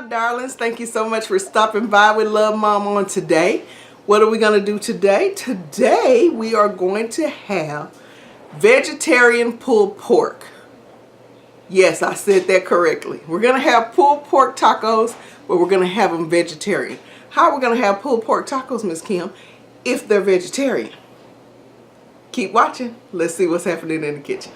Darlings, thank you so much for stopping by with Love Mom on today. What are we going to do today? Today we are going to have vegetarian pulled pork. Yes, I said that correctly. We're going to have pulled pork tacos, but we're going to have them vegetarian. How are we going to have pulled pork tacos, Miss Kim, if they're vegetarian? Keep watching. Let's see what's happening in the kitchen.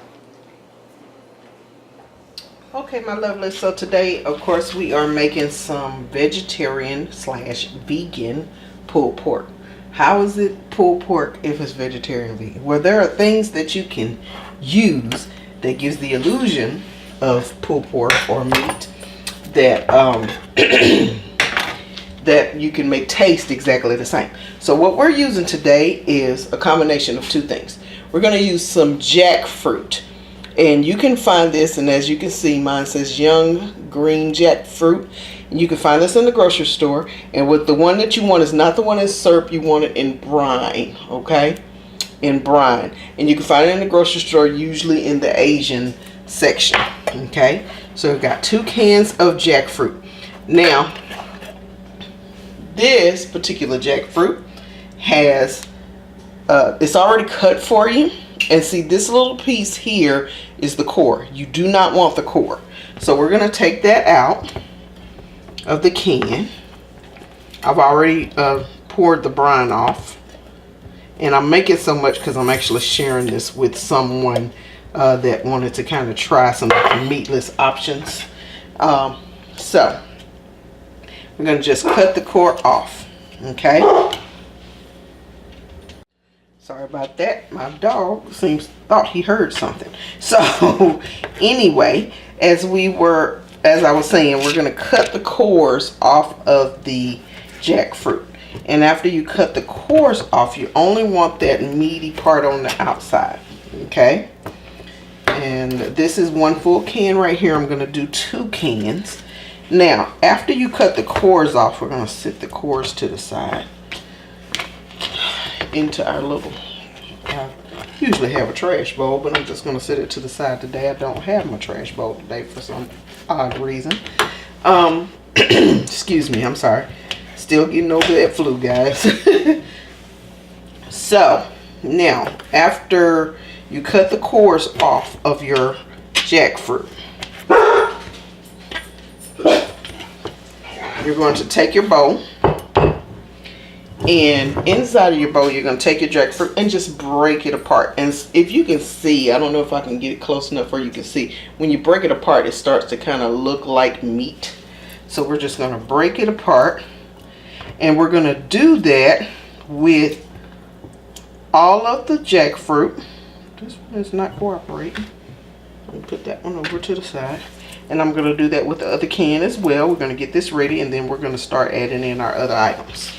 Okay, my lovely, so today, of course, we are making some vegetarian / vegan pulled pork. How is it pulled pork if it's vegetarian and vegan? Well, there are things that you can use that gives the illusion of pulled pork or meat that that you can make taste exactly the same. So what we're using today is a combination of two things. We're going to use some jackfruit. And you can find this, and as you can see, mine says young green jackfruit. And you can find this in the grocery store. And with the one that you want is not the one in syrup, you want it in brine, okay? In brine. And you can find it in the grocery store, usually in the Asian section, okay? So we've got 2 cans of jackfruit. Now, this particular jackfruit has, it's already cut for you. And see, this little piece here is the core. You do not want the core. So we're going to take that out of the can. I've already poured the brine off. And I'm making so much because I'm actually sharing this with someone that wanted to kind of try some meatless options. So we're going to just cut the core off. Okay. Sorry about that. My dog thought he heard something. So anyway, as I was saying, we're going to cut the cores off of the jackfruit. And after you cut the cores off, you only want that meaty part on the outside. Okay? And this is 1 full can right here. I'm going to do 2 cans. Now, after you cut the cores off, we're going to set the cores to the side. Into our little, I usually have a trash bowl, but I'm just going to set it to the side today. I don't have my trash bowl today for some odd reason. Excuse me, I'm sorry. Still getting over that flu, guys. So, now, after you cut the cores off of your jackfruit, you're going to take your bowl. And inside of your bowl, you're going to take your jackfruit and just break it apart. And if you can see, I don't know if I can get it close enough where you can see. When you break it apart, it starts to kind of look like meat. So we're just going to break it apart. And we're going to do that with all of the jackfruit. This one is not cooperating. Let me put that one over to the side. And I'm going to do that with the other can as well. We're going to get this ready, and then we're going to start adding in our other items.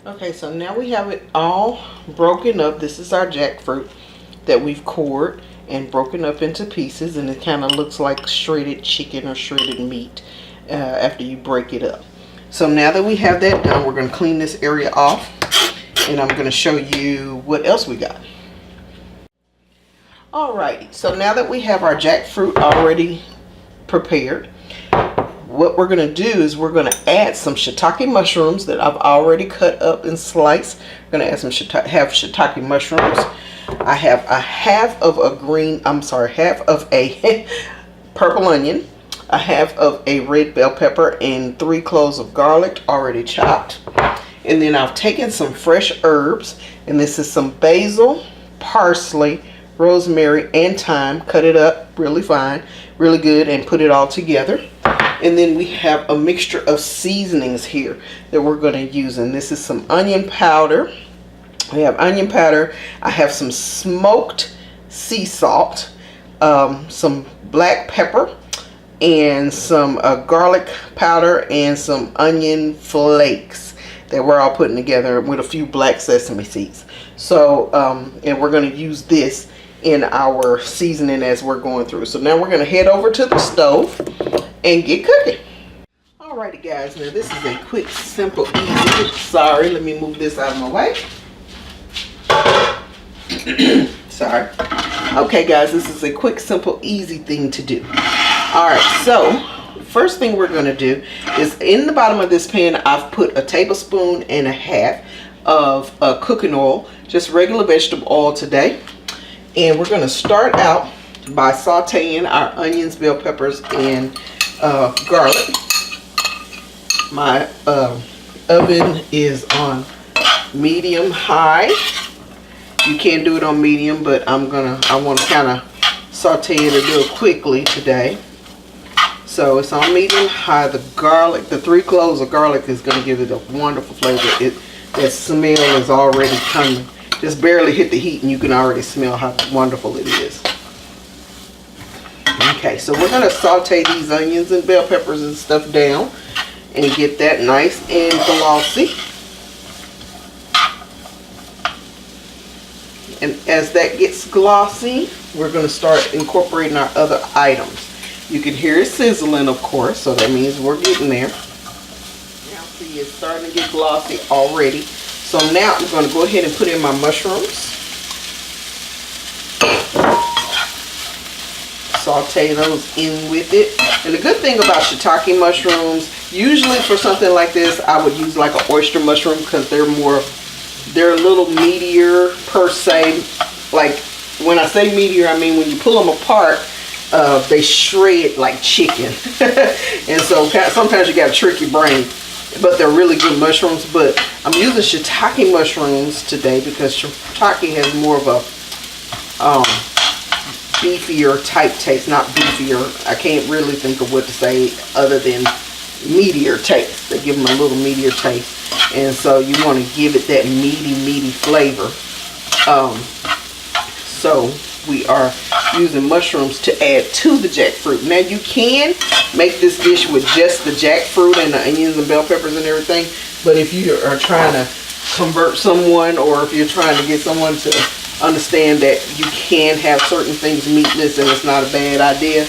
Okay, so now we have it all broken up. This is our jackfruit that we've cored and broken up into pieces, and it kind of looks like shredded chicken or shredded meat after you break it up. So now that we have that done, we're going to clean this area off, and I'm going to show you what else we got. Alrighty, so now that we have our jackfruit already prepared, what we're going to do is we're going to add some shiitake mushrooms that I've already cut up and sliced. We're going to add some shiitake mushrooms. I have half of a purple onion, a half of a red bell pepper, and 3 cloves of garlic already chopped. And then I've taken some fresh herbs, and this is some basil, parsley, rosemary, and thyme. Cut it up really fine, really good, and put it all together. And then we have a mixture of seasonings here that we're going to use. And this is some onion powder. We have onion powder. I have some smoked sea salt. some black pepper, and some garlic powder, and some onion flakes that we're all putting together with a few black sesame seeds. So and we're going to use this in our seasoning as we're going through. So now we're going to head over to the stove and get cooking. Alrighty guys, now this is a quick, simple, easy, sorry, let me move this out of my way. Sorry. Okay guys, this is a quick, simple, easy thing to do. Alright, so first thing we're going to do is in the bottom of this pan, I've put a tablespoon and a half of cooking oil, just regular vegetable oil today. And we're going to start out by sauteing our onions, bell peppers, and garlic. My oven is on medium high. You can do it on medium, but I want to kind of saute it a little quickly today. So it's on medium high. The garlic, the 3 cloves of garlic is going to give it a wonderful flavor. That smell is already coming. Just barely hit the heat and you can already smell how wonderful it is. Okay, so we're going to saute these onions and bell peppers and stuff down and get that nice and glossy. And as that gets glossy, we're going to start incorporating our other items. You can hear it sizzling, of course, so that means we're getting there. Now see, it's starting to get glossy already. So now I'm going to go ahead and put in my mushrooms. Saute those in with it. And the good thing about shiitake mushrooms, usually for something like this, I would use like an oyster mushroom because they're a little meatier per se. Like when I say meatier, I mean when you pull them apart, they shred like chicken. And so sometimes you got to trick your brain. But they're really good mushrooms. But I'm using shiitake mushrooms today because shiitake has more of a beefier type taste. Not beefier. I can't really think of what to say other than meatier taste. They give them a little meatier taste. And so you want to give it that meaty flavor. So we are using mushrooms to add to the jackfruit. Now you can make this dish with just the jackfruit and the onions and bell peppers and everything, but if you are trying to convert someone, or if you're trying to get someone to understand that you can have certain things meatless and it's not a bad idea,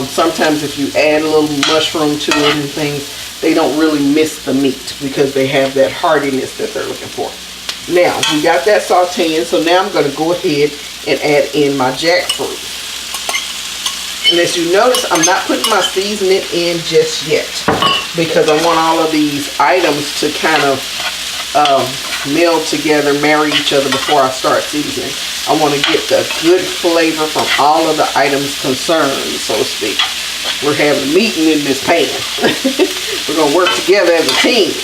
sometimes if you add a little mushroom to it and things, they don't really miss the meat because they have that hardiness that they're looking for. Now, we got that sauteing, so now I'm going to go ahead and add in my jackfruit. And as you notice, I'm not putting my seasoning in just yet because I want all of these items to kind of meld together, marry each other before I start seasoning. I want to get the good flavor from all of the items concerned, so to speak. We're having a meeting in this pan. We're going to work together as a team.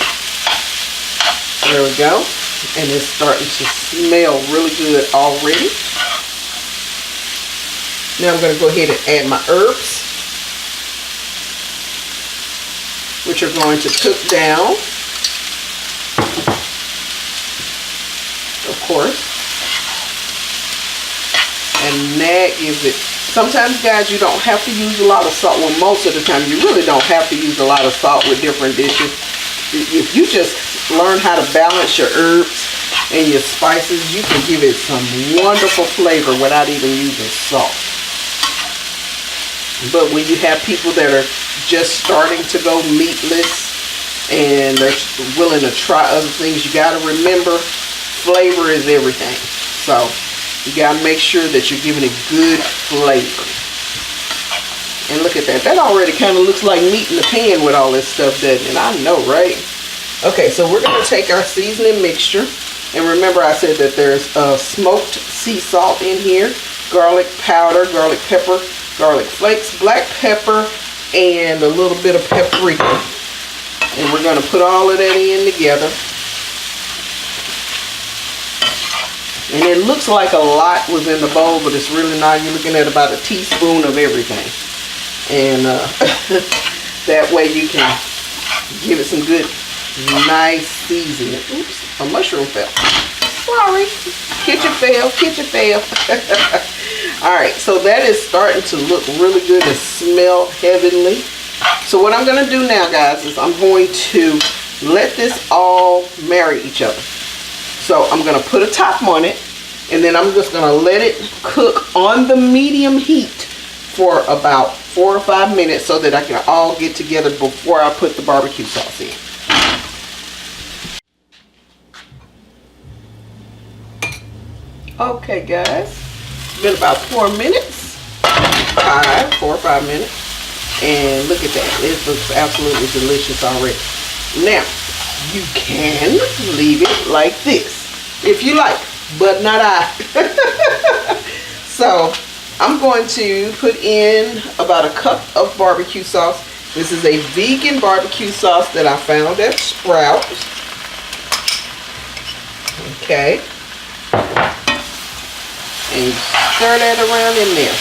There we go. And it's starting to smell really good already. Now I'm going to go ahead and add my herbs, which are going to cook down, of course. And that gives it, sometimes guys, you don't have to use a lot of salt. Well, most of the time you really don't have to use a lot of salt with different dishes. If you just learn how to balance your herbs and your spices, you can give it some wonderful flavor without even using salt. But when you have people that are just starting to go meatless and they're willing to try other things, you got to remember, flavor is everything. So you got to make sure that you're giving it good flavor. And look at that. That already kind of looks like meat in the pan with all this stuff, doesn't it? I know, right? Okay, so we're going to take our seasoning mixture. And remember I said that there's smoked sea salt in here, garlic powder, garlic pepper, garlic flakes, black pepper, and a little bit of paprika. And we're going to put all of that in together. And it looks like a lot was in the bowl, but it's really not. You're looking at about a teaspoon of everything. And that way you can give it some good, nice seasoning. Oops, a mushroom fell. Sorry, kitchen fail. All right, so that is starting to look really good and smell heavenly. So what I'm going to do now, guys, is I'm going to let this all marry each other. So I'm going to put a top on it, and then I'm just going to let it cook on the medium heat for about 4 or 5 minutes so that I can all get together before I put the barbecue sauce in. Okay, guys, it's been about 4 minutes, 4 or 5 minutes, and look at that. It looks absolutely delicious already. Now, you can leave it like this if you like, but not I. So, I'm going to put in about a cup of barbecue sauce. This is a vegan barbecue sauce that I found at Sprouts. Okay. And stir that around in there.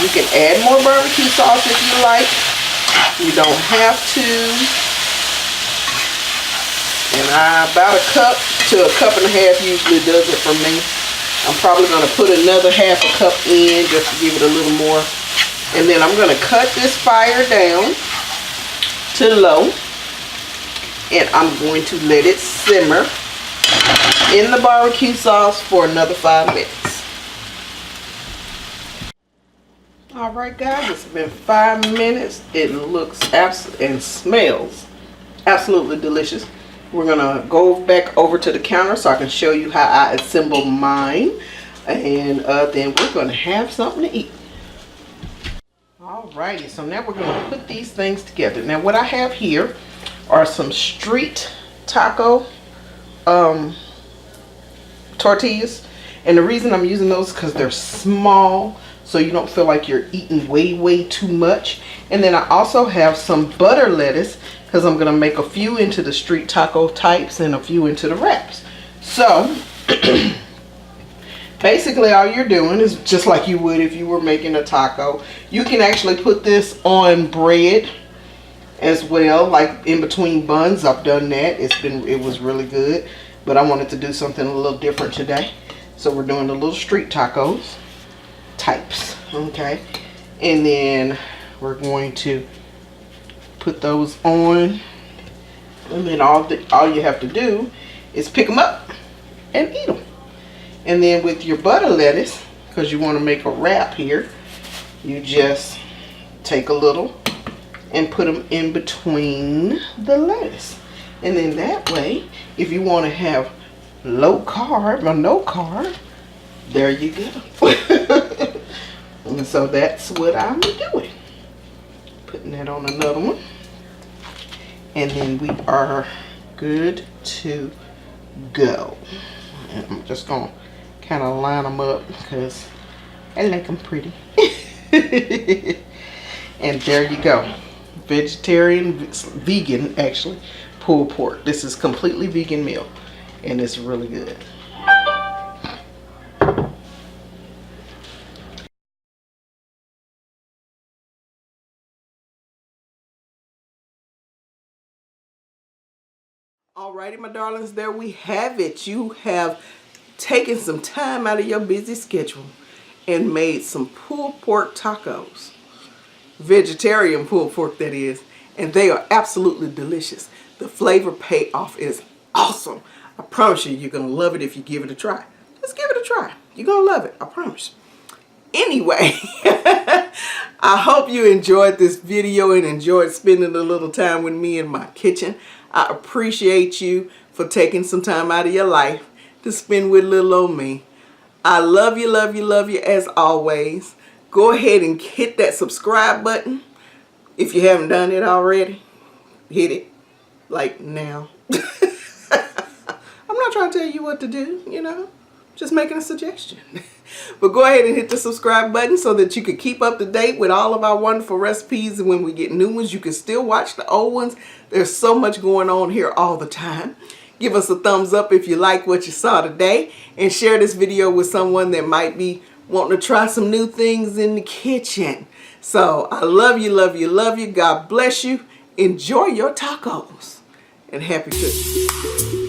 You can add more barbecue sauce if you like. You don't have to. And about a cup to a cup and a half usually does it for me. I'm probably going to put another half a cup in just to give it a little more. And then I'm going to cut this fire down to low. And I'm going to let it simmer in the barbecue sauce for another 5 minutes. Alright, guys, it's been 5 minutes. It looks and smells absolutely delicious. We're going to go back over to the counter so I can show you how I assemble mine. And then we're going to have something to eat. Alrighty, so now we're going to put these things together. Now what I have here are some street taco tortillas. And the reason I'm using those is because they're small, so you don't feel like you're eating way too much. And then I also have some butter lettuce because I'm going to make a few into the street taco types and a few into the wraps. So basically all you're doing is just like you would if you were making a taco. You can actually put this on bread as well, like in between buns. I've done that. It was really good, but I wanted to do something a little different today. So we're doing the little street tacos types, okay? And then we're going to put those on, and then all you have to do is pick them up and eat them. And then with your butter lettuce, because you want to make a wrap here, you just take a little and put them in between the lettuce. And then that way, if you want to have low carb or no carb, there you go. And so that's what I'm doing. Putting that on another one. And then we are good to go. And I'm just going to kind of line them up because I like them pretty. And there you go. Vegan actually, pulled pork. This is completely vegan meal. And it's really good. Alrighty, my darlings, there we have it. You have taken some time out of your busy schedule and made some pulled pork tacos. Vegetarian pulled pork, that is. And they are absolutely delicious. The flavor payoff is awesome. I promise you, you're going to love it if you give it a try. Just give it a try. You're going to love it. I promise. Anyway, I hope you enjoyed this video and enjoyed spending a little time with me in my kitchen. I appreciate you for taking some time out of your life to spend with little old me. I love you, love you, love you as always. Go ahead and hit that subscribe button if you haven't done it already. Hit it like now. I'm not trying to tell you what to do, you know, just making a suggestion. But go ahead and hit the subscribe button so that you can keep up to date with all of our wonderful recipes. And when we get new ones, you can still watch the old ones. There's so much going on here all the time. Give us a thumbs up if you like what you saw today. And share this video with someone that might be wanting to try some new things in the kitchen. So I love you, love you, love you. God bless you. Enjoy your tacos. And happy cooking.